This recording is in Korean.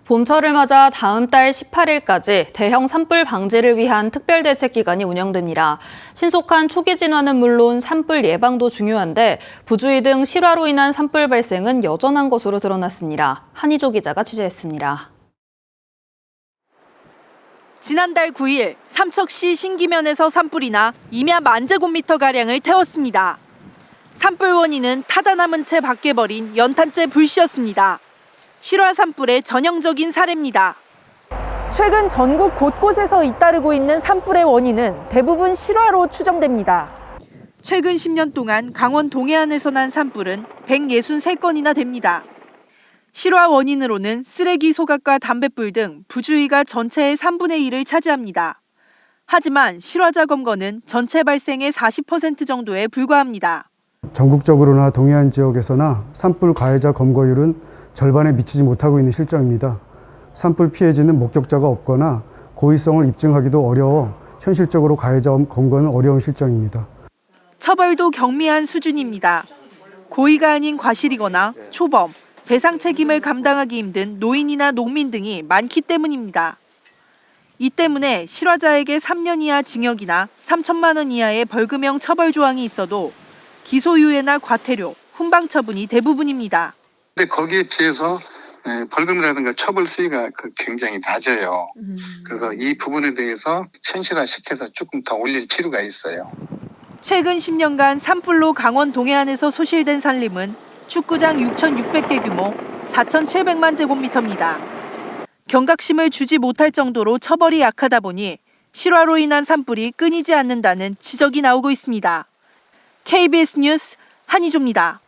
봄철을 맞아 다음 달 18일까지 대형 산불 방지를 위한 특별대책 기간이 운영됩니다. 신속한 초기 진화는 물론 산불 예방도 중요한데 부주의 등 실화로 인한 산불 발생은 여전한 것으로 드러났습니다. 한희조 기자가 취재했습니다. 지난달 9일 삼척시 신기면에서 산불이 나 임야 만제곱미터가량을 태웠습니다. 산불 원인은 타다 남은 채 밖에 버린 연탄재 불씨였습니다. 실화 산불의 전형적인 사례입니다. 최근 전국 곳곳에서 잇따르고 있는 산불의 원인은 대부분 실화로 추정됩니다. 최근 10년 동안 강원 동해안에서 난 산불은 163건이나 됩니다. 실화 원인으로는 쓰레기 소각과 담뱃불 등 부주의가 전체의 3분의 1을 차지합니다. 하지만 실화자 검거는 전체 발생의 40% 정도에 불과합니다. 전국적으로나 동해안 지역에서나 산불 가해자 검거율은 절반에 미치지 못하고 있는 실정입니다. 산불 피해지는 목격자가 없거나 고의성을 입증하기도 어려워 현실적으로 가해자 검거는 어려운 실정입니다. 처벌도 경미한 수준입니다. 고의가 아닌 과실이거나 초범, 배상 책임을 감당하기 힘든 노인이나 농민 등이 많기 때문입니다. 이 때문에 실화자에게 3년 이하 징역이나 3천만 원 이하의 벌금형 처벌 조항이 있어도 기소유예나 과태료, 훈방처분이 대부분입니다. 근데 거기에 비해서 벌금이라든가 처벌 수위가 굉장히 낮아요. 그래서 이 부분에 대해서 현실화시켜서 조금 더 올릴 필요가 있어요. 최근 10년간 산불로 강원 동해안에서 소실된 산림은 축구장 6,600개 규모 4,700만 제곱미터입니다. 경각심을 주지 못할 정도로 처벌이 약하다 보니 실화로 인한 산불이 끊이지 않는다는 지적이 나오고 있습니다. KBS 뉴스 한희조입니다.